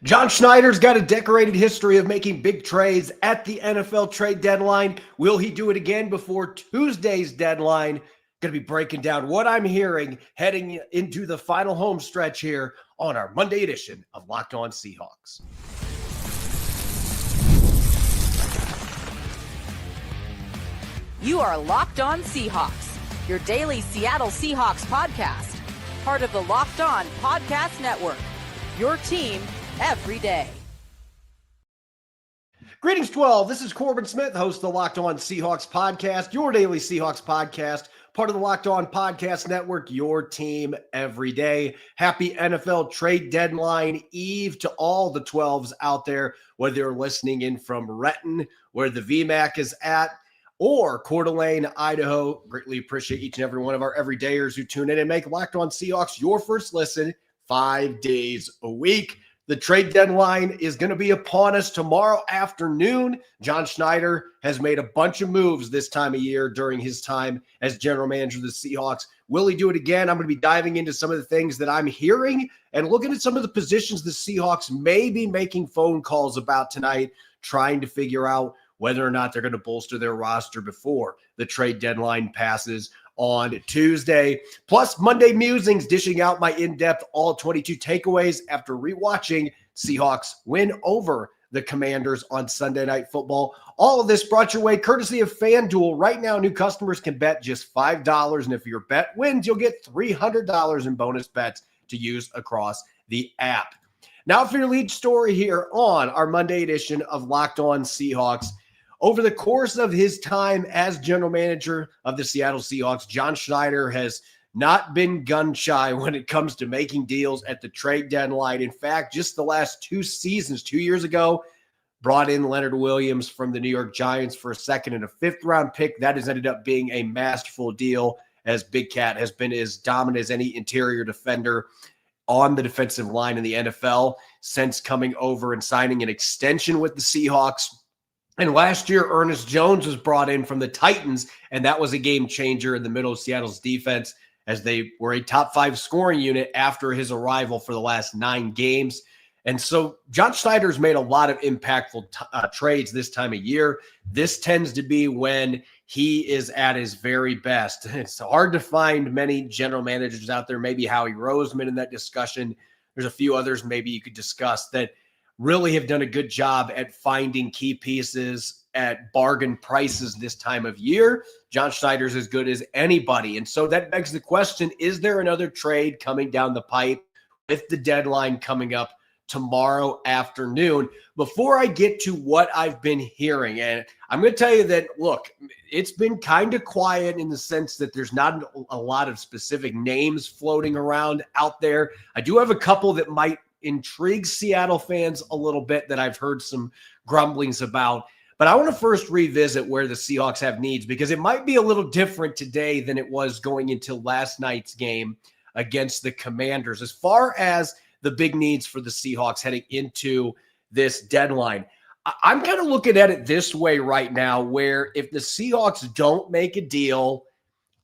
John Schneider's got a decorated history of making big trades at the NFL trade deadline. Will he do it again before Tuesday's deadline? Going to be breaking down what I'm hearing heading into the final home stretch here on our Monday edition of Locked On Seahawks. You are Locked On Seahawks, your daily Seattle Seahawks podcast, part of the Locked On Podcast Network, your team every day. Greetings, 12. This is Corbin Smith, host of the Locked On Seahawks podcast, your daily Seahawks podcast, part of the Locked On Podcast Network, your team every day. Happy NFL trade deadline eve to all the 12s out there, whether you're listening in from Renton, where the VMAC is at, or Coeur d'Alene, Idaho. Greatly appreciate each and every one of our everydayers who tune in and make Locked On Seahawks your first listen 5 days a week. The trade deadline is going to be upon us tomorrow afternoon. John Schneider has made a bunch of moves this time of year during his time as general manager of the Seahawks. Will he do it again? I'm going to be diving into some of the things that I'm hearing and looking at some of the positions the Seahawks may be making phone calls about tonight, trying to figure out whether or not they're going to bolster their roster before the trade deadline passes on Tuesday. Plus, Monday Musings, dishing out my in-depth all 22 takeaways after rewatching Seahawks win over the Commanders on Sunday Night Football. All of this brought your way courtesy of FanDuel. Right now, new customers can bet just $5, and if your bet wins, you'll get $300 in bonus bets to use across the app. Now for your lead story here on our Monday edition of Locked On Seahawks. Over the course of his time as general manager of the Seattle Seahawks, John Schneider has not been gun-shy when it comes to making deals at the trade deadline. In fact, just the last 2 seasons, 2 years ago, brought in Leonard Williams from the New York Giants for a second and a fifth-round pick. That has ended up being a masterful deal, as Big Cat has been as dominant as any interior defender on the defensive line in the NFL since coming over and signing an extension with the Seahawks. And last year, Ernest Jones was brought in from the Titans, and that was a game changer in the middle of Seattle's defense as they were a top 5 scoring unit after his arrival for the last 9 games. And so John Schneider's made a lot of impactful trades this time of year. This tends to be when he is at his very best. It's hard to find many general managers out there, maybe Howie Roseman in that discussion. There's a few others maybe you could discuss that really have done a good job at finding key pieces at bargain prices this time of year. John Schneider's as good as anybody. And so that begs the question, is there another trade coming down the pipe with the deadline coming up tomorrow afternoon? Before I get to what I've been hearing, and I'm going to tell you that, look, it's been kind of quiet in the sense that there's not a lot of specific names floating around out there. I do have a couple that might intrigues Seattle fans a little bit that I've heard some grumblings about. But I want to first revisit where the Seahawks have needs, because it might be a little different today than it was going into last night's game against the Commanders. As far as the big needs for the Seahawks heading into this deadline, I'm kind of looking at it this way right now, where if the Seahawks don't make a deal,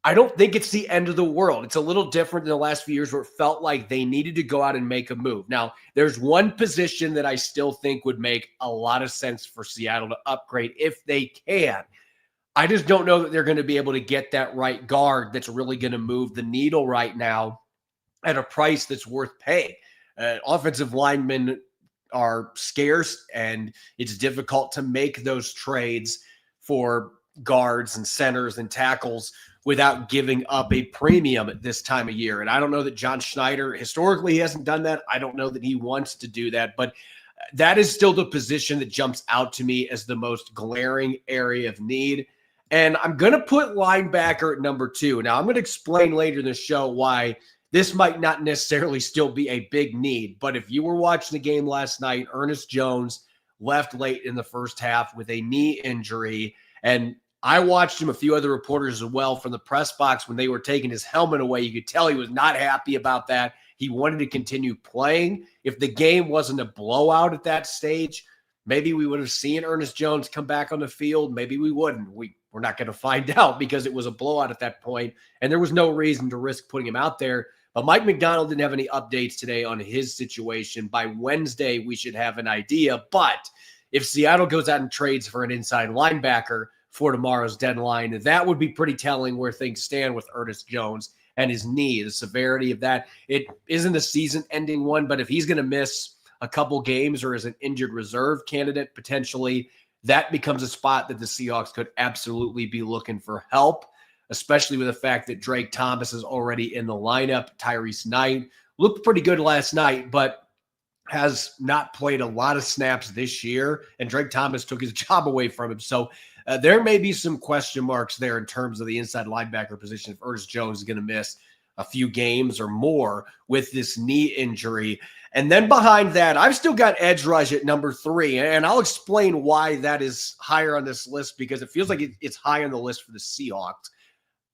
I don't think it's the end of the world. It's a little different than the last few years where it felt like they needed to go out and make a move. Now, there's one position that I still think would make a lot of sense for Seattle to upgrade if they can. I just don't know that they're going to be able to get that right guard that's really going to move the needle right now at a price that's worth paying. Offensive linemen are scarce, and it's difficult to make those trades for guards and centers and tackles without giving up a premium at this time of year. And I don't know that John Schneider, historically, he hasn't done that. I don't know that he wants to do that, but that is still the position that jumps out to me as the most glaring area of need. And I'm going to put linebacker at number 2. Now, I'm going to explain later in the show why this might not necessarily still be a big need. But if you were watching the game last night, Ernest Jones left late in the first half with a knee injury, and I watched him, a few other reporters as well, from the press box when they were taking his helmet away. You could tell he was not happy about that. He wanted to continue playing. If the game wasn't a blowout at that stage, maybe we would have seen Ernest Jones come back on the field. Maybe we wouldn't. We're not going to find out because it was a blowout at that point, and there was no reason to risk putting him out there. But Mike McDonald didn't have any updates today on his situation. By Wednesday, we should have an idea. But if Seattle goes out and trades for an inside linebacker for tomorrow's deadline, that would be pretty telling where things stand with Ernest Jones and his knee, the severity of that. It isn't a season-ending one, but if he's going to miss a couple games or is an injured reserve candidate potentially, that becomes a spot that the Seahawks could absolutely be looking for help, especially with the fact that Drake Thomas is already in the lineup. Tyrese Knight looked pretty good last night, but has not played a lot of snaps this year, and Drake Thomas took his job away from him. So there may be some question marks there in terms of the inside linebacker position if Ernest Jones is going to miss a few games or more with this knee injury. And then behind that, I've still got edge rush at number 3, and I'll explain why that is higher on this list because it feels like it's high on the list for the Seahawks.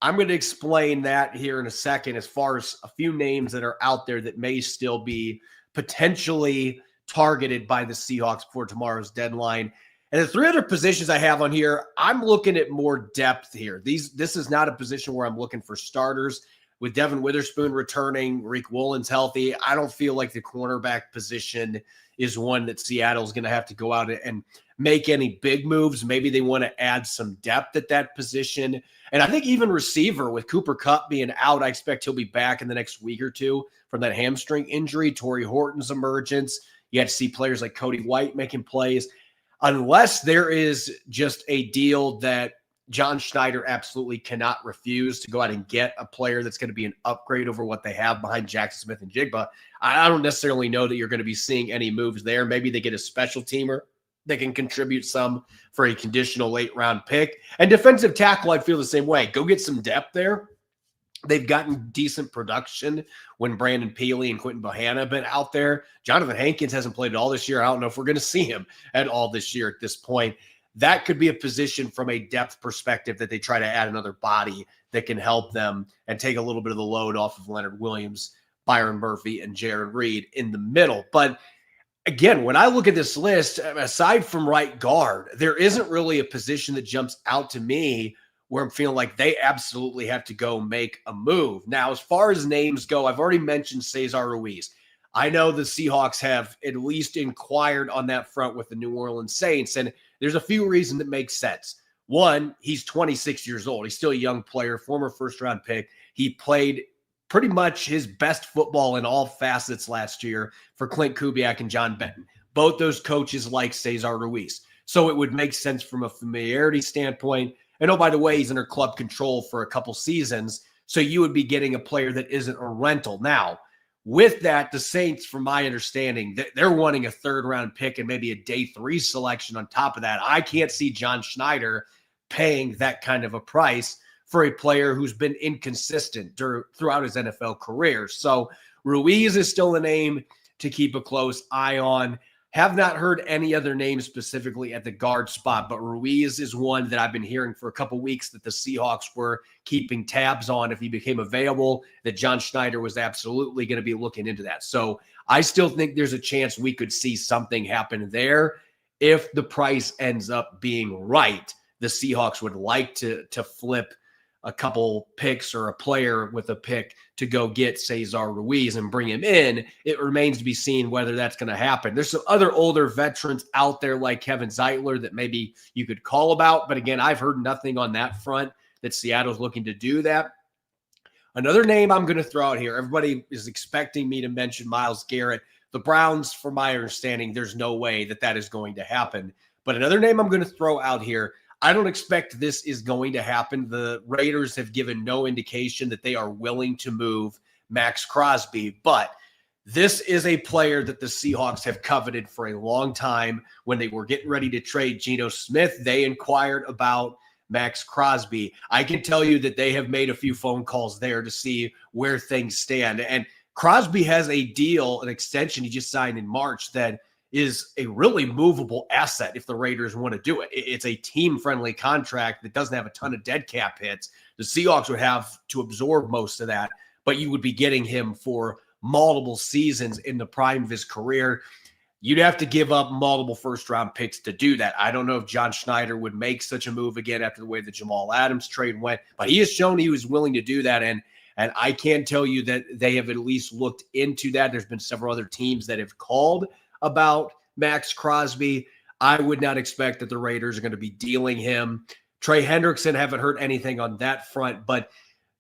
I'm going to explain that here in a second as far as a few names that are out there that may still be potentially targeted by the Seahawks for tomorrow's deadline. And the 3 other positions I have on here, I'm looking at more depth here. This is not a position where I'm looking for starters. With Devin Witherspoon returning, Riq Woolen's healthy, I don't feel like the cornerback position is one that Seattle's going to have to go out and make any big moves. Maybe they want to add some depth at that position. And I think even receiver with Cooper Kupp being out, I expect he'll be back in the next week or two from that hamstring injury. Torrey Horton's emergence. You have to see players like Cody White making plays. Unless there is just a deal that John Schneider absolutely cannot refuse to go out and get a player that's going to be an upgrade over what they have behind Jackson Smith and Jigba. I don't necessarily know that you're going to be seeing any moves there. Maybe they get a special teamer that can contribute some for a conditional late-round pick. And defensive tackle, I'd feel the same way. Go get some depth there. They've gotten decent production when Brandon Peely and Quentin Bohanna have been out there. Jonathan Hankins hasn't played at all this year. I don't know if we're going to see him at all this year at this point. That could be a position from a depth perspective that they try to add another body that can help them and take a little bit of the load off of Leonard Williams, Byron Murphy, and Jared Reed in the middle. But again, when I look at this list, aside from right guard, there isn't really a position that jumps out to me where I'm feeling like they absolutely have to go make a move. Now, as far as names go, I've already mentioned Cesar Ruiz. I know the Seahawks have at least inquired on that front with the New Orleans Saints, and there's a few reasons that make sense. One, he's 26 years old. He's still a young player, former first-round pick. He played pretty much his best football in all facets last year for Clint Kubiak and John Benton. Both those coaches like Cesar Ruiz. So it would make sense from a familiarity standpoint. And oh, by the way, he's under club control for a couple seasons. So you would be getting a player that isn't a rental. Now, with that, the Saints, from my understanding, they're wanting a third-round pick and maybe a day 3 selection on top of that. I can't see John Schneider paying that kind of a price for a player who's been inconsistent throughout his NFL career. So Ruiz is still a name to keep a close eye on. Have not heard any other names specifically at the guard spot, but Ruiz is one that I've been hearing for a couple weeks that the Seahawks were keeping tabs on if he became available, that John Schneider was absolutely going to be looking into that. So I still think there's a chance we could see something happen there. If the price ends up being right, the Seahawks would like to flip a couple picks or a player with a pick to go get Cesar Ruiz and bring him in. It remains to be seen whether that's going to happen. There's some other older veterans out there like Kevin Zeitler that maybe you could call about. But again, I've heard nothing on that front that Seattle's looking to do that. Another name I'm going to throw out here. Everybody is expecting me to mention Myles Garrett. The Browns, from my understanding, there's no way that is going to happen. But another name I'm going to throw out here, I don't expect this is going to happen. The Raiders have given no indication that they are willing to move Max Crosby, but this is a player that the Seahawks have coveted for a long time. When they were getting ready to trade Geno Smith, they inquired about Max Crosby. I can tell you that they have made a few phone calls there to see where things stand. And Crosby has a deal, an extension he just signed in March that is a really movable asset if the Raiders want to do it. It's a team-friendly contract that doesn't have a ton of dead cap hits. The Seahawks would have to absorb most of that, but you would be getting him for multiple seasons in the prime of his career. You'd have to give up multiple first-round picks to do that. I don't know if John Schneider would make such a move again after the way the Jamal Adams trade went, but he has shown he was willing to do that. And And I can tell you that they have at least looked into that. There's been several other teams that have called about Max Crosby. I would not expect that the Raiders are going to be dealing him. Trey Hendrickson, haven't heard anything on that front, but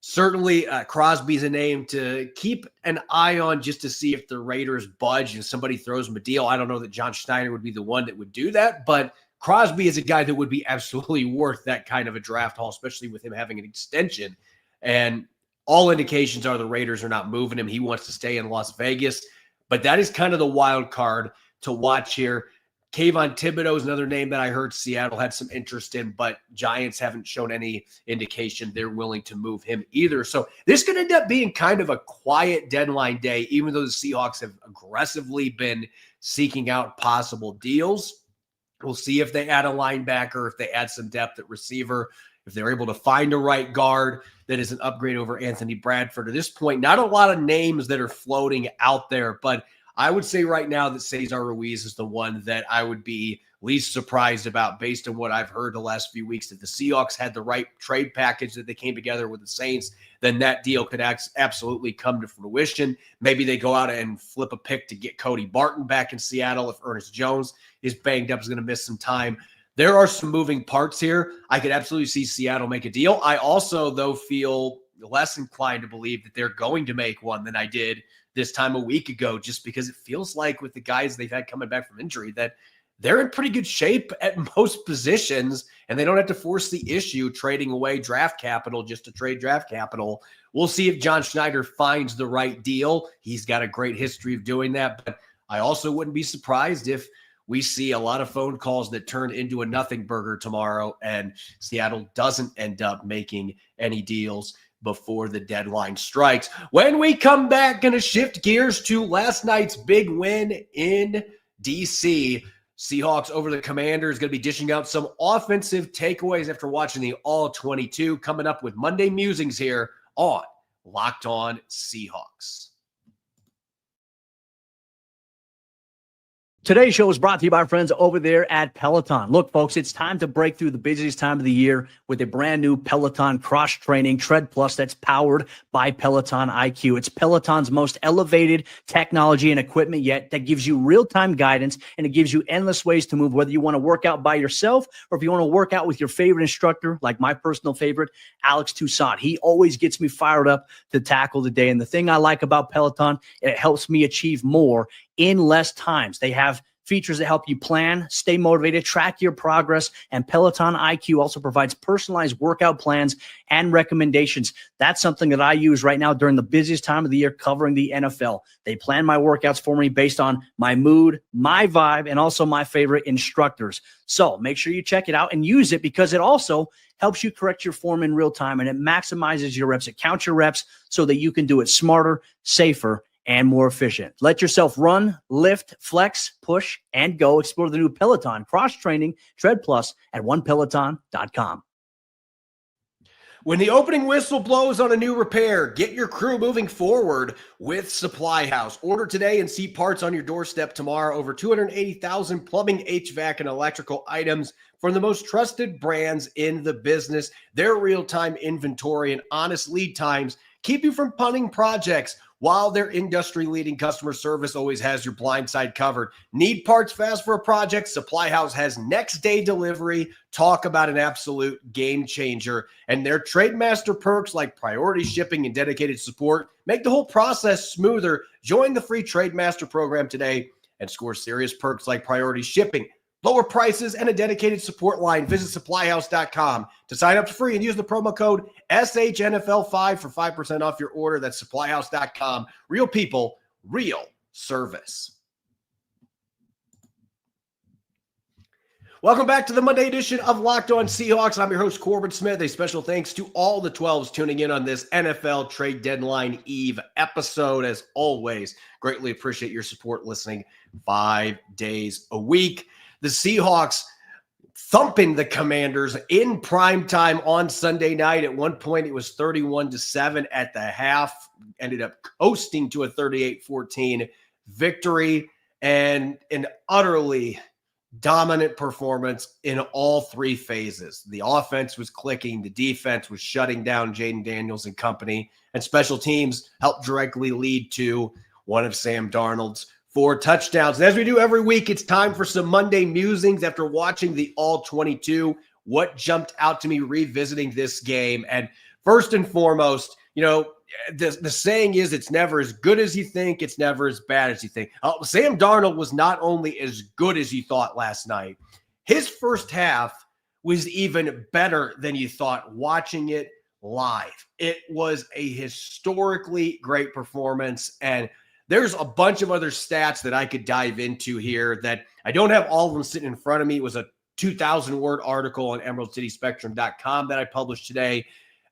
certainly Crosby's a name to keep an eye on just to see if the Raiders budge and somebody throws him a deal. I don't know that John Schneider would be the one that would do that, but Crosby is a guy that would be absolutely worth that kind of a draft haul, especially with him having an extension. And all indications are the Raiders are not moving him. He wants to stay in Las Vegas, but that is kind of the wild card to watch here. Kayvon Thibodeau is another name that I heard Seattle had some interest in, but Giants haven't shown any indication they're willing to move him either. So this could end up being kind of a quiet deadline day, even though the Seahawks have aggressively been seeking out possible deals. We'll see if they add a linebacker, if they add some depth at receiver, if they're able to find a right guard that is an upgrade over Anthony Bradford. At this point, not a lot of names that are floating out there, but I would say right now that Cesar Ruiz is the one that I would be least surprised about based on what I've heard the last few weeks. If the Seahawks had the right trade package that they came together with the Saints, then that deal could absolutely come to fruition. Maybe they go out and flip a pick to get Cody Barton back in Seattle if Ernest Jones is banged up, is going to miss some time. There are some moving parts here. I could absolutely see Seattle make a deal. I also, though, feel less inclined to believe that they're going to make one than I did this time a week ago, just because it feels like with the guys they've had coming back from injury that they're in pretty good shape at most positions, and they don't have to force the issue trading away draft capital just to trade draft capital. We'll see if John Schneider finds the right deal. He's got a great history of doing that, but I also wouldn't be surprised if we see a lot of phone calls that turn into a nothing burger tomorrow and Seattle doesn't end up making any deals before the deadline strikes. When we come back, going to shift gears to last night's big win in DC. Seahawks over the Commanders, going to be dishing out some offensive takeaways after watching the All-22, coming up with Monday Musings here on Locked On Seahawks. Today's show is brought to you by our friends over there at Peloton. Look, folks, it's time to break through the busiest time of the year with a brand new Peloton cross-training Tread Plus that's powered by Peloton IQ. It's Peloton's most elevated technology and equipment yet that gives you real-time guidance, and it gives you endless ways to move, whether you want to work out by yourself or if you want to work out with your favorite instructor, like my personal favorite, Alex Toussaint. He always gets me fired up to tackle the day. And the thing I like about Peloton, it helps me achieve more in less times. They have features that help you plan, stay motivated, track your progress, and Peloton IQ also provides personalized workout plans and recommendations. That's something that I use right now during the busiest time of the year covering the NFL. They plan my workouts for me based on my mood, my vibe, and also my favorite instructors. So make sure you check it out and use it, because it also helps you correct your form in real time, and it maximizes your reps. It counts your reps so that you can do it smarter, safer, and more efficient. Let yourself run, lift, flex, push, and go. Explore the new Peloton cross-training Tread Plus at onepeloton.com. When the opening whistle blows on a new repair, get your crew moving forward with Supply House. Order today and see parts on your doorstep tomorrow. Over 280,000 plumbing, HVAC, and electrical items from the most trusted brands in the business. Their real-time inventory and honest lead times keep you from punting projects, while their industry-leading customer service always has your blind side covered. Need parts fast for a project? Supply House has next-day delivery. Talk about an absolute game changer. And their Trademaster perks like priority shipping and dedicated support make the whole process smoother. Join the free Trademaster program today and score serious perks like priority shipping, lower prices, and a dedicated support line. Visit supplyhouse.com to sign up for free and use the promo code SHNFL5 for 5% off your order. That's supplyhouse.com. Real people, real service. Welcome back to the Monday edition of Locked On Seahawks. I'm your host, Corbin Smith. A special thanks to all the 12s tuning in on this NFL trade deadline eve episode. As always, greatly appreciate your support listening 5 days a week. The Seahawks thumping the Commanders in prime time on Sunday night. At one point, it was 31-7 at the half. Ended up coasting to a 38-14 victory, and an utterly dominant performance in all three phases. The offense was clicking, the defense was shutting down Jaden Daniels and company, and special teams helped directly lead to one of Sam Darnold's 4 touchdowns. And as we do every week, it's time for some Monday musings after watching the all 22. What jumped out to me revisiting this game? And first and foremost, the saying is it's never as good as you think. It's never as bad as you think. Sam Darnold was not only as good as you thought last night, his first half was even better than you thought watching it live. It was a historically great performance, and there's a bunch of other stats that I could dive into here that I don't have all of them sitting in front of me. It was a 2,000-word article on emeraldcityspectrum.com that I published today.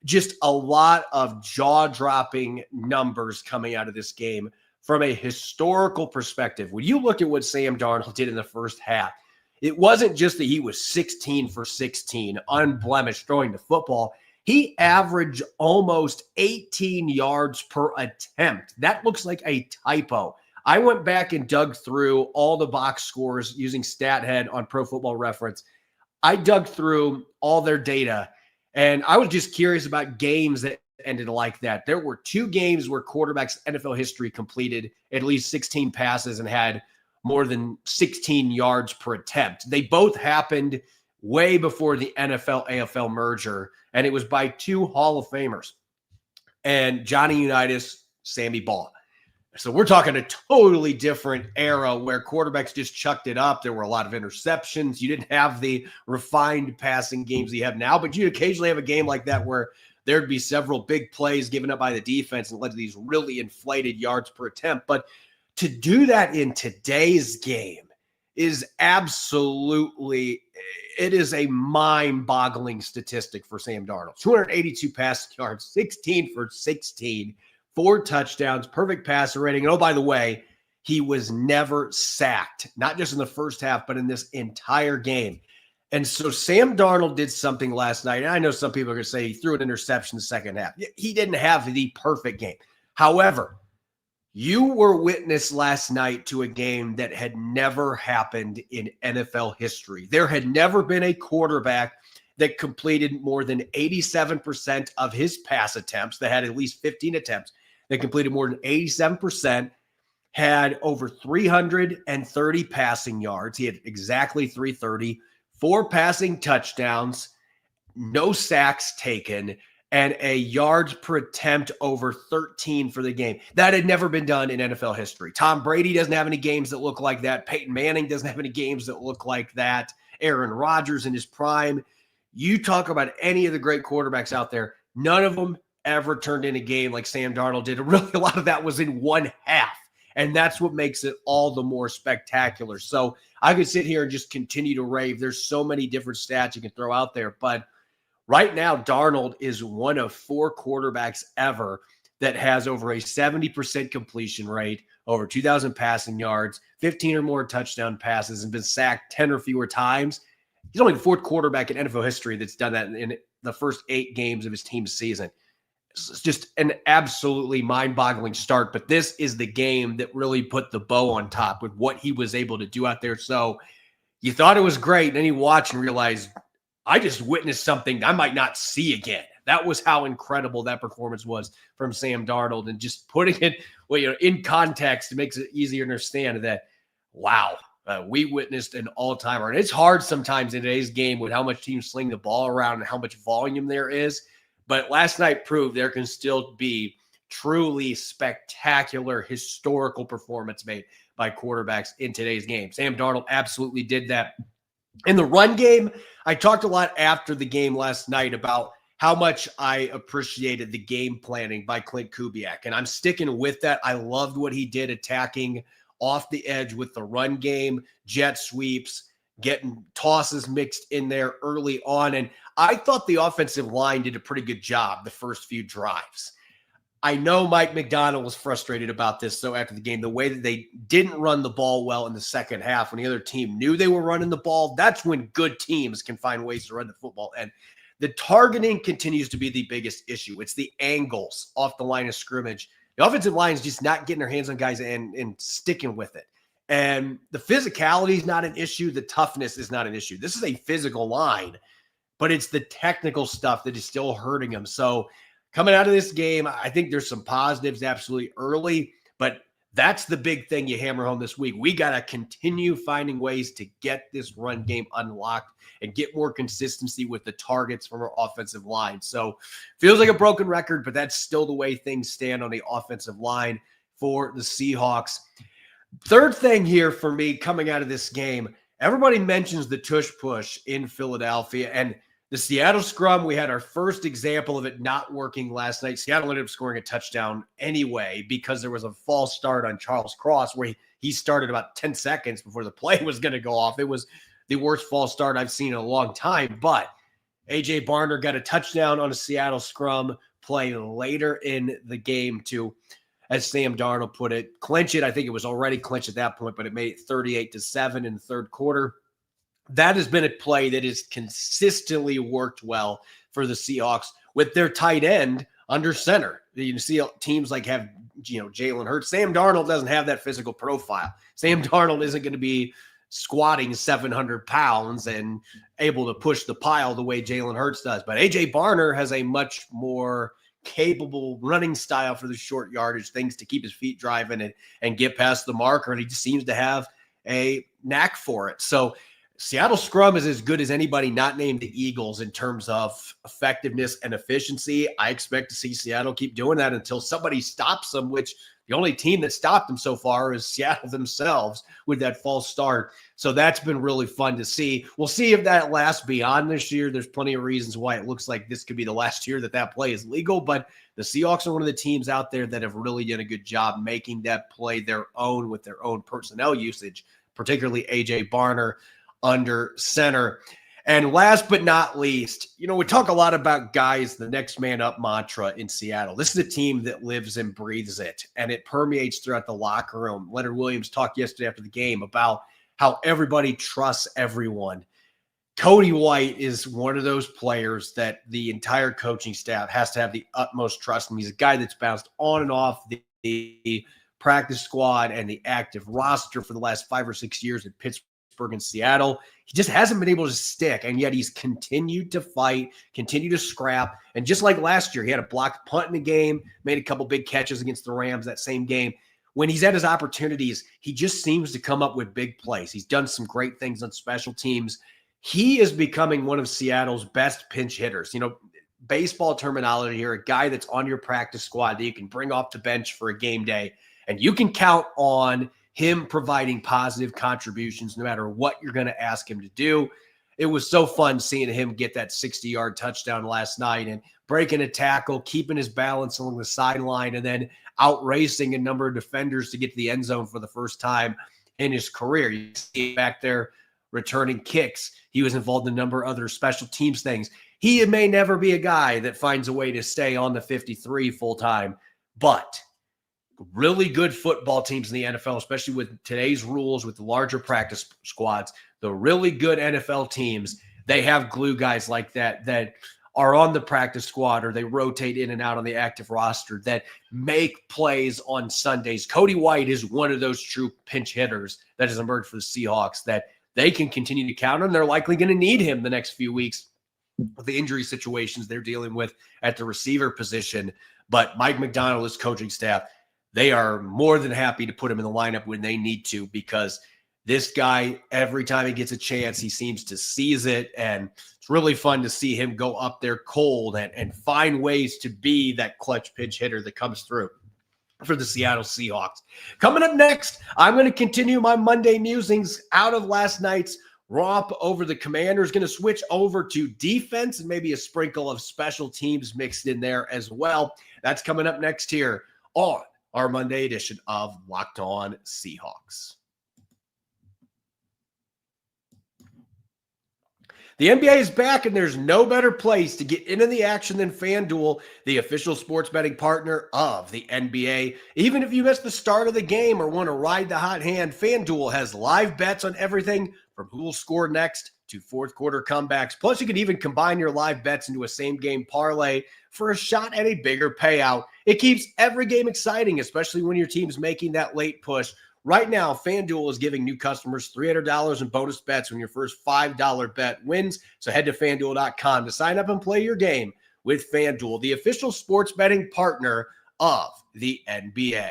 Just a lot of jaw-dropping numbers coming out of this game from a historical perspective. When you look at what Sam Darnold did in the first half, it wasn't just that he was 16 for 16, unblemished throwing the football. He averaged almost 18 yards per attempt. That looks like a typo. I went back and dug through all the box scores using StatHead on Pro Football Reference. I dug through all their data, and I was just curious about games that ended like that. There were 2 games where quarterbacks in NFL history completed at least 16 passes and had more than 16 yards per attempt. They both happened way before the NFL-AFL merger, and it was by 2 Hall of Famers, and Johnny Unitas, Sammy Baugh. So we're talking a totally different era where quarterbacks just chucked it up. There were a lot of interceptions. You didn't have the refined passing games you have now, but you occasionally have a game like that where there'd be several big plays given up by the defense and led to these really inflated yards per attempt. But to do that in today's game is absolutely, it is a mind-boggling statistic for Sam Darnold. 282 passing yards, 16 for 16, 4 touchdowns, perfect passer rating. And oh, by the way, he was never sacked, not just in the first half, but in this entire game. And so Sam Darnold did something last night. And I know some people are going to say he threw an interception in the second half. He didn't have the perfect game. However, you were witness last night to a game that had never happened in NFL history. There had never been a quarterback that completed more than 87% of his pass attempts, that had at least 15 attempts, that completed more than 87%, had over 330 passing yards. He had exactly 330, 4 passing touchdowns, no sacks taken, and a yards per attempt over 13 for the game. That had never been done in NFL history. Tom Brady doesn't have any games that look like that. Peyton Manning doesn't have any games that look like that. Aaron Rodgers in his prime. You talk about any of the great quarterbacks out there, none of them ever turned in a game like Sam Darnold did. Really, a lot of that was in one half, and that's what makes it all the more spectacular. So I could sit here and just continue to rave. There's so many different stats you can throw out there, but right now, Darnold is one of 4 quarterbacks ever that has over a 70% completion rate, over 2,000 passing yards, 15 or more touchdown passes, and been sacked 10 or fewer times. He's only the 4th quarterback in NFL history that's done that in the first 8 games of his team's season. It's just an absolutely mind-boggling start, but this is the game that really put the bow on top with what he was able to do out there. So you thought it was great, and then you watch and realize, I just witnessed something I might not see again. That was how incredible that performance was from Sam Darnold. And just putting it in context, it makes it easier to understand that, wow, we witnessed an all-timer. And it's hard sometimes in today's game with how much teams sling the ball around and how much volume there is. But last night proved there can still be truly spectacular historical performance made by quarterbacks in today's game. Sam Darnold absolutely did that. In the run game, I talked a lot after the game last night about how much I appreciated the game planning by Clint Kubiak, and I'm sticking with that. I loved what he did attacking off the edge with the run game, jet sweeps, getting tosses mixed in there early on, and I thought the offensive line did a pretty good job the first few drives. I know Mike McDonald was frustrated about this, so after the game, the way that they didn't run the ball well in the second half when the other team knew they were running the ball, that's when good teams can find ways to run the football. And the targeting continues to be the biggest issue. It's the angles off the line of scrimmage. The offensive line is just not getting their hands on guys and sticking with it. And the physicality is not an issue. The toughness is not an issue. This is a physical line, but it's the technical stuff that is still hurting him. So coming out of this game, I think there's some positives absolutely early, but that's the big thing you hammer home this week. We got to continue finding ways to get this run game unlocked and get more consistency with the targets from our offensive line. So feels like a broken record, but that's still the way things stand on the offensive line for the Seahawks. Third thing here for me coming out of this game, everybody mentions the tush push in Philadelphia, and the Seattle scrum, we had our first example of it not working last night. Seattle ended up scoring a touchdown anyway because there was a false start on Charles Cross where he started about 10 seconds before the play was going to go off. It was the worst false start I've seen in a long time, but A.J. Barner got a touchdown on a Seattle scrum play later in the game to, as Sam Darnold put it, clinch it. I think it was already clinched at that point, but it made it 38-7 in the third quarter. That has been a play that has consistently worked well for the Seahawks with their tight end under center. You see teams like have, Jalen Hurts. Sam Darnold doesn't have that physical profile. Sam Darnold isn't going to be squatting 700 pounds and able to push the pile the way Jalen Hurts does. But A.J. Barner has a much more capable running style for the short yardage, things to keep his feet driving and get past the marker, and he just seems to have a knack for it. So Seattle scrum is as good as anybody not named the Eagles in terms of effectiveness and efficiency. I expect to see Seattle keep doing that until somebody stops them, which the only team that stopped them so far is Seattle themselves with that false start. So that's been really fun to see. We'll see if that lasts beyond this year. There's plenty of reasons why it looks like this could be the last year that play is legal, but the Seahawks are one of the teams out there that have really done a good job making that play their own with their own personnel usage, particularly A.J. Barner under center. And last but not least, we talk a lot about guys, the next man up mantra in Seattle. This is a team that lives and breathes it, and it permeates throughout the locker room. Leonard Williams talked yesterday after the game about how everybody trusts everyone. Cody White is one of those players that the entire coaching staff has to have the utmost trust in. He's a guy that's bounced on and off the practice squad and the active roster for the last 5 or 6 years at Pittsburgh and Seattle. He just hasn't been able to stick, and yet he's continued to fight, continued to scrap. And just like last year, he had a blocked punt in the game, made a couple big catches against the Rams that same game. When he's at his opportunities, he just seems to come up with big plays. He's done some great things on special teams. He is becoming one of Seattle's best pinch hitters. Baseball terminology here, a guy that's on your practice squad that you can bring off the bench for a game day, and you can count on him providing positive contributions no matter what you're going to ask him to do. It was so fun seeing him get that 60-yard touchdown last night and breaking a tackle, keeping his balance along the sideline, and then outracing a number of defenders to get to the end zone for the first time in his career. You see back there returning kicks. He was involved in a number of other special teams things. He may never be a guy that finds a way to stay on the 53 full-time, but really good football teams in the NFL, especially with today's rules, with the larger practice squads, the really good NFL teams, they have glue guys like that are on the practice squad or they rotate in and out on the active roster that make plays on Sundays. Cody White is one of those true pinch hitters that has emerged for the Seahawks that they can continue to count on. They're likely going to need him the next few weeks with the injury situations they're dealing with at the receiver position. But Mike McDonald, his coaching staff, they are more than happy to put him in the lineup when they need to, because this guy, every time he gets a chance, he seems to seize it. And it's really fun to see him go up there cold and find ways to be that clutch pinch hitter that comes through for the Seattle Seahawks. Coming up next, I'm going to continue my Monday musings out of last night's romp over the Commanders. Going to switch over to defense and maybe a sprinkle of special teams mixed in there as well. That's coming up next here on our Monday edition of Locked On Seahawks. The NBA is back, and there's no better place to get into the action than FanDuel, the official sports betting partner of the NBA. Even if you missed the start of the game or want to ride the hot hand, FanDuel has live bets on everything from who will score next to fourth quarter comebacks. Plus, you can even combine your live bets into a same-game parlay for a shot at a bigger payout. It keeps every game exciting, especially when your team's making that late push. Right now, FanDuel is giving new customers $300 in bonus bets when your first $5 bet wins. So head to FanDuel.com to sign up and play your game with FanDuel, the official sports betting partner of the NBA.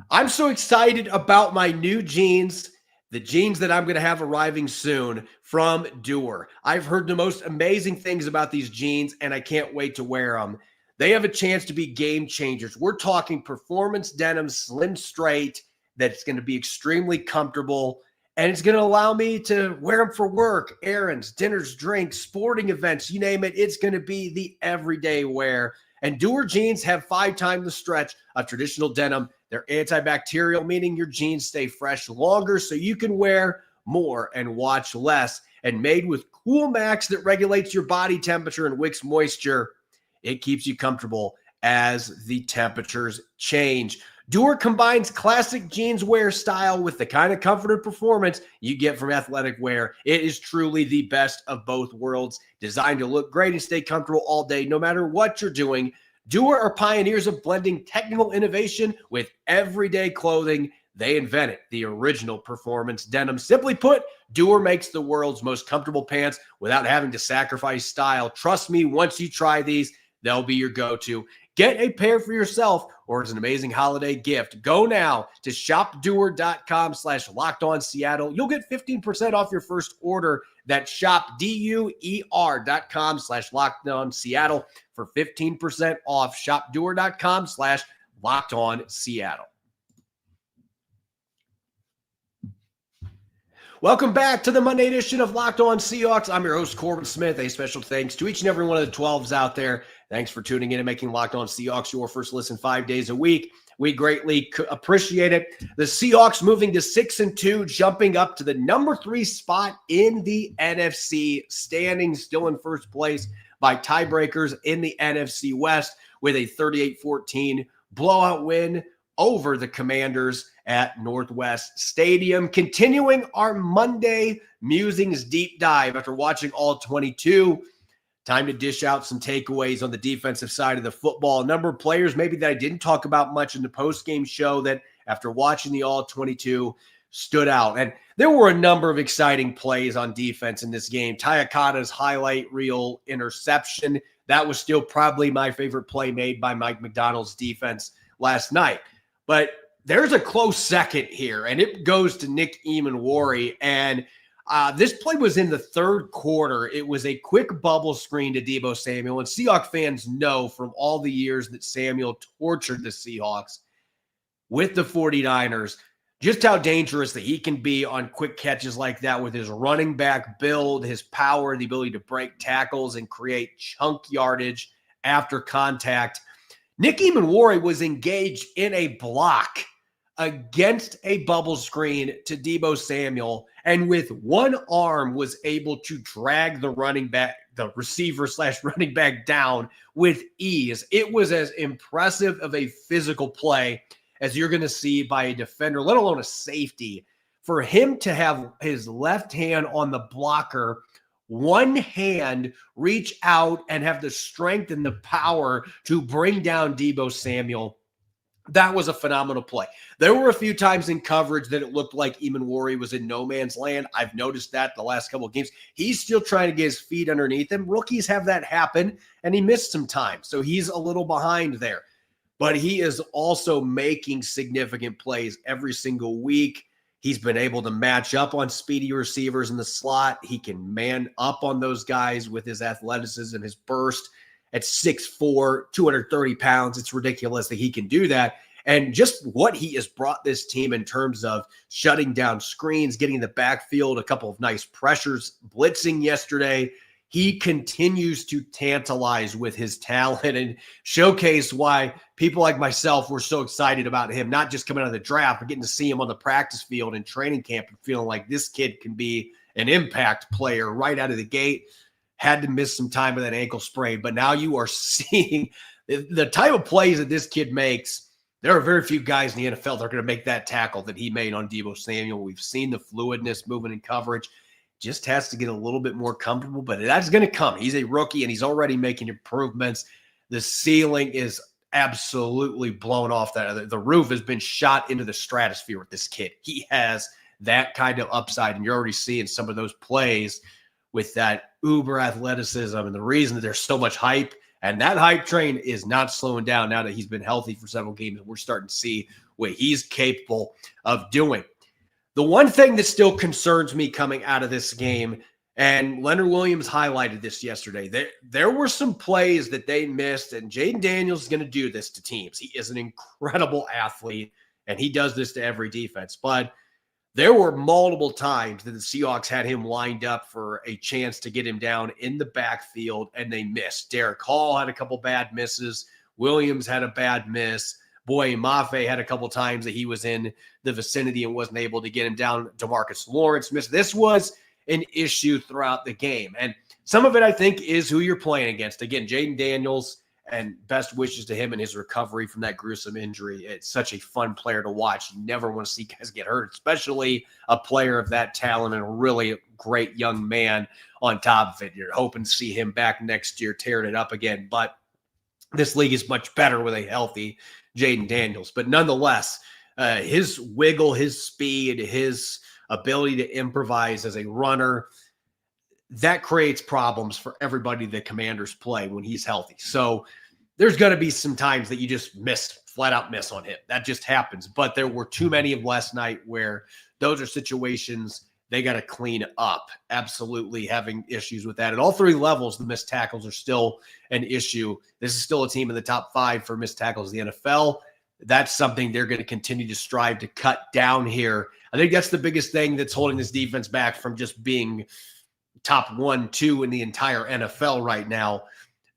I'm so excited about my new jeans, the jeans that I'm going to have arriving soon from Duer. I've heard the most amazing things about these jeans, and I can't wait to wear them. They have a chance to be game changers. We're talking performance denim, slim straight, that's going to be extremely comfortable, and it's going to allow me to wear them for work, errands, dinners, drinks, sporting events, you name it. It's going to be the everyday wear. And Duer jeans have 5 times the stretch of traditional denim. They're antibacterial, meaning your jeans stay fresh longer so you can wear more and watch less. And made with Cool Max that regulates your body temperature and wicks moisture, it keeps you comfortable as the temperatures change. Duer combines classic jeans wear style with the kind of comfort and performance you get from athletic wear. It is truly the best of both worlds, designed to look great and stay comfortable all day, no matter what you're doing. Duer are pioneers of blending technical innovation with everyday clothing. They invented the original performance denim. Simply put, Duer makes the world's most comfortable pants without having to sacrifice style. Trust me, once you try these, they'll be your go-to. Get a pair for yourself or as an amazing holiday gift. Go now to shopduer.com/LockedOnSeattle. You'll get 15% off your first order. That's shopduer.com/LockedOnSeattle for 15% off. Shopduer.com/LockedOnSeattle. Welcome back to the Monday edition of Locked On Seahawks. I'm your host, Corbin Smith. A special thanks to each and every one of the 12s out there. Thanks for tuning in and making Locked On Seahawks your first listen 5 days a week. We greatly appreciate it. The Seahawks moving to 6-2, jumping up to the number 3 spot in the NFC standings, still in first place by tiebreakers in the NFC West with a 38-14 blowout win over the Commanders at Northwest Stadium. Continuing our Monday Musings deep dive after watching all 22. Time to dish out some takeaways on the defensive side of the football. A number of players maybe that I didn't talk about much in the postgame show that after watching the all 22 stood out. And there were a number of exciting plays on defense in this game. Tayakata's highlight reel interception. That was still probably my favorite play made by Mike McDonald's defense last night. But there's a close second here, and it goes to Nick Emmanwori. And this play was in the third quarter. It was a quick bubble screen to Deebo Samuel. And Seahawks fans know from all the years that Samuel tortured the Seahawks with the 49ers just how dangerous that he can be on quick catches like that with his running back build, his power, the ability to break tackles and create chunk yardage after contact. Nick Emmanwori was engaged in a block against a bubble screen to Deebo Samuel, and with one arm was able to drag the receiver/running back down with ease. It was as impressive of a physical play as you're going to see by a defender, let alone a safety. For him to have his left hand on the blocker, one hand reach out and have the strength and the power to bring down Deebo Samuel, that was a phenomenal play. There were a few times in coverage that it looked like Emmanwori was in no man's land. I've noticed that the last couple of games. He's still trying to get his feet underneath him. Rookies have that happen, and he missed some time, so he's a little behind there. But he is also making significant plays every single week. He's been able to match up on speedy receivers in the slot. He can man up on those guys with his athleticism, his burst. At 6'4", 230 pounds, it's ridiculous that he can do that. And just what he has brought this team in terms of shutting down screens, getting in the backfield, a couple of nice pressures, blitzing yesterday. He continues to tantalize with his talent and showcase why people like myself were so excited about him, not just coming out of the draft, but getting to see him on the practice field and training camp and feeling like this kid can be an impact player right out of the gate. Had to miss some time with that ankle sprain, but now you are seeing the type of plays that this kid makes. There are very few guys in the NFL that are going to make that tackle that he made on Deebo Samuel. We've seen the fluidness moving in coverage. Just has to get a little bit more comfortable, but that's going to come. He's a rookie, and he's already making improvements. The ceiling is absolutely blown off. That the roof has been shot into the stratosphere with this kid. He has that kind of upside, and you're already seeing some of those plays with that uber athleticism, and the reason that there's so much hype, and that hype train is not slowing down now that he's been healthy for several games. We're starting to see what he's capable of doing. The one thing that still concerns me coming out of this game, and Leonard Williams highlighted this yesterday, there were some plays that they missed, and Jaden Daniels is going to do this to teams. He is an incredible athlete, and he does this to every defense. But there were multiple times that the Seahawks had him lined up for a chance to get him down in the backfield, and they missed. Derek Hall had a couple bad misses. Williams had a bad miss. Boye Mafe had a couple times that he was in the vicinity and wasn't able to get him down. DeMarcus Lawrence missed. This was an issue throughout the game. And some of it, I think, is who you're playing against. Again, Jaden Daniels, and best wishes to him and his recovery from that gruesome injury. It's such a fun player to watch. You never want to see guys get hurt, especially a player of that talent and a really great young man on top of it. You're hoping to see him back next year, tearing it up again. But this league is much better with a healthy Jaden Daniels. But nonetheless, his wiggle, his speed, his ability to improvise as a runner, that creates problems for everybody the Commanders play when he's healthy. So there's going to be some times that you just flat out miss on him. That just happens. But there were too many of last night where those are situations they got to clean up. Absolutely having issues with that. At all three levels, the missed tackles are still an issue. This is still a team in the top 5 for missed tackles in the NFL. That's something they're going to continue to strive to cut down here. I think that's the biggest thing that's holding this defense back from just being top 1, 2 in the entire NFL right now.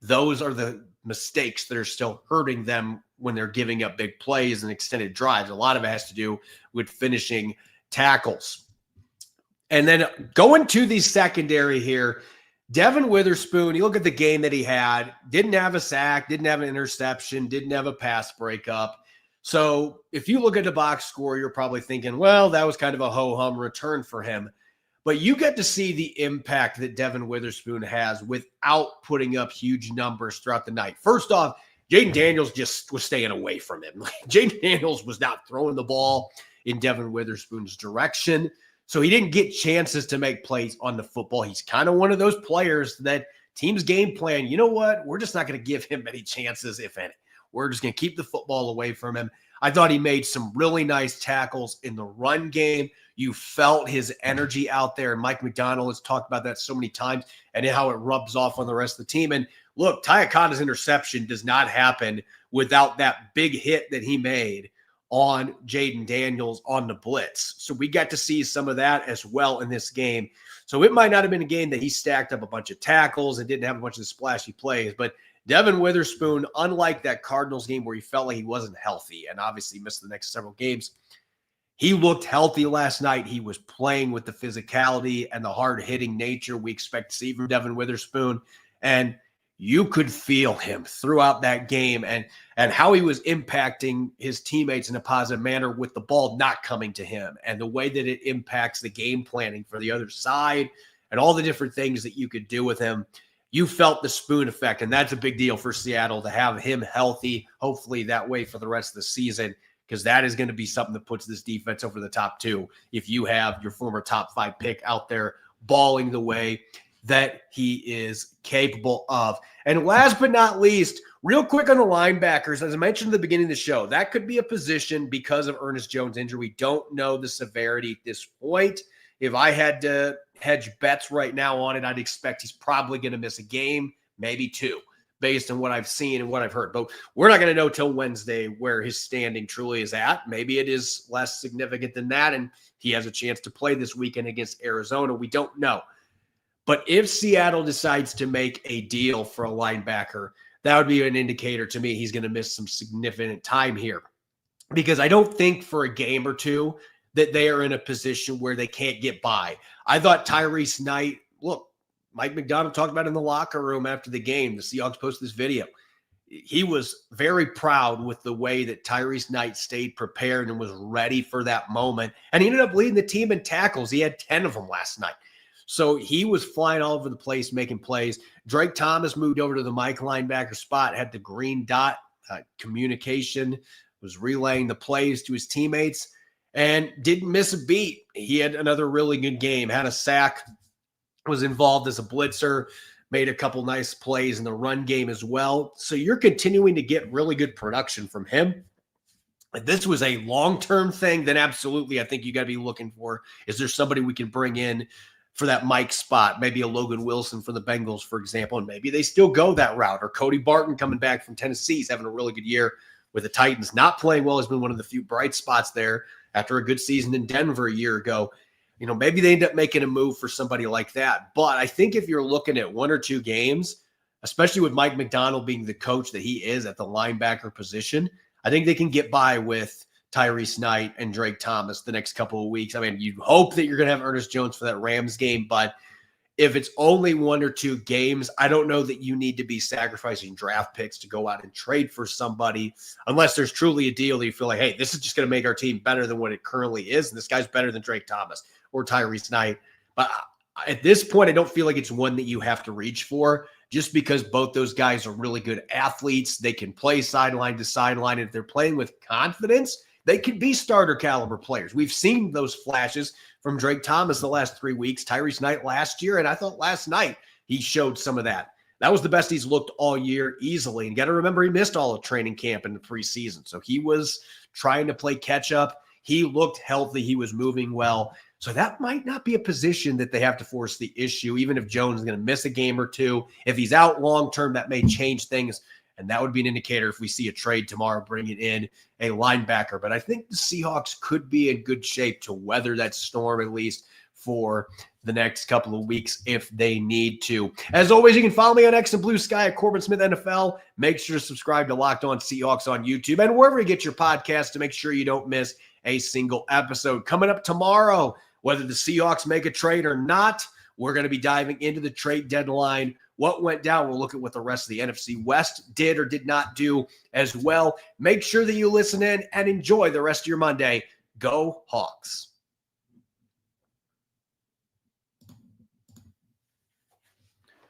Those are the mistakes that are still hurting them when they're giving up big plays and extended drives. A lot of it has to do with finishing tackles. And then going to the secondary here, Devin Witherspoon, you look at the game that he had, didn't have a sack, didn't have an interception, didn't have a pass breakup. So if you look at the box score, you're probably thinking, well, that was kind of a ho-hum return for him. But you get to see the impact that Devin Witherspoon has without putting up huge numbers throughout the night. First off, Jaden Daniels just was staying away from him. Jaden Daniels was not throwing the ball in Devin Witherspoon's direction. So he didn't get chances to make plays on the football. He's kind of one of those players that teams game plan, you know what? We're just not going to give him many chances, if any. We're just going to keep the football away from him. I thought he made some really nice tackles in the run game. You felt his energy out there, and Mike McDonald has talked about that so many times and how it rubs off on the rest of the team. And look, Tyakana's interception does not happen without that big hit that he made on Jaden Daniels on the blitz. So we got to see some of that as well in this game. So it might not have been a game that he stacked up a bunch of tackles and didn't have a bunch of splashy plays, but Devin Witherspoon, unlike that Cardinals game where he felt like he wasn't healthy and obviously missed the next several games, he looked healthy last night. He was playing with the physicality and the hard-hitting nature we expect to see from Devin Witherspoon. And you could feel him throughout that game and how he was impacting his teammates in a positive manner with the ball not coming to him and the way that it impacts the game planning for the other side and all the different things that you could do with him. You felt the spoon effect, and that's a big deal for Seattle to have him healthy, hopefully that way for the rest of the season, because that is going to be something that puts this defense over the top 2 if you have your former top 5 pick out there balling the way that he is capable of. And last but not least, real quick on the linebackers, as I mentioned at the beginning of the show, that could be a position because of Ernest Jones' injury. We don't know the severity at this point. If I had to hedge bets right now on it, I'd expect he's probably going to miss a game, maybe 2, based on what I've seen and what I've heard. But we're not going to know till Wednesday where his standing truly is at. Maybe it is less significant than that, and he has a chance to play this weekend against Arizona. We don't know. But if Seattle decides to make a deal for a linebacker, that would be an indicator to me he's going to miss some significant time here. Because I don't think for a game or 2 that they are in a position where they can't get by. I thought Tyrese Knight, look, Mike McDonald talked about it in the locker room after the game. The Seahawks posted this video. He was very proud with the way that Tyrese Knight stayed prepared and was ready for that moment. And he ended up leading the team in tackles. He had 10 of them last night. So he was flying all over the place, making plays. Drake Thomas moved over to the Mike linebacker spot, had the green dot. communication, was relaying the plays to his teammates, and didn't miss a beat. He had another really good game, had a sack, was involved as a blitzer, made a couple nice plays in the run game as well. So you're continuing to get really good production from him. If this was a long-term thing, then absolutely I think you got to be looking for, is there somebody we can bring in for that Mike spot, maybe a Logan Wilson for the Bengals, for example, and maybe they still go that route, or Cody Barton coming back from Tennessee. He's having a really good year with the Titans, not playing well, has been one of the few bright spots there after a good season in Denver a year ago. Maybe they end up making a move for somebody like that. But I think if you're looking at one or two games, especially with Mike McDonald being the coach that he is at the linebacker position, I think they can get by with Tyrese Knight and Drake Thomas the next couple of weeks. I mean, you hope that you're going to have Ernest Jones for that Rams game, but if it's only one or two games, I don't know that you need to be sacrificing draft picks to go out and trade for somebody, unless there's truly a deal that you feel like, hey, this is just going to make our team better than what it currently is, and this guy's better than Drake Thomas or Tyrese Knight. But at this point, I don't feel like it's one that you have to reach for, just because both those guys are really good athletes. They can play sideline to sideline. And if they're playing with confidence, they can be starter caliber players. We've seen those flashes from Drake Thomas the last 3 weeks, Tyrese Knight last year, and I thought last night he showed some of that. That was the best he's looked all year easily. And you got to remember, he missed all of training camp in the preseason. So he was trying to play catch up. He looked healthy. He was moving well. So that might not be a position that they have to force the issue, even if Jones is going to miss a game or two. If he's out long-term, that may change things, and that would be an indicator if we see a trade tomorrow, bringing in a linebacker. But I think the Seahawks could be in good shape to weather that storm, at least for the next couple of weeks if they need to. As always, you can follow me on X and Blue Sky at Corbin Smith NFL. Make sure to subscribe to Locked On Seahawks on YouTube and wherever you get your podcasts to make sure you don't miss a single episode. Coming up tomorrow, whether the Seahawks make a trade or not, we're going to be diving into the trade deadline. What went down? We'll look at what the rest of the NFC West did or did not do as well. Make sure that you listen in and enjoy the rest of your Monday. Go Hawks.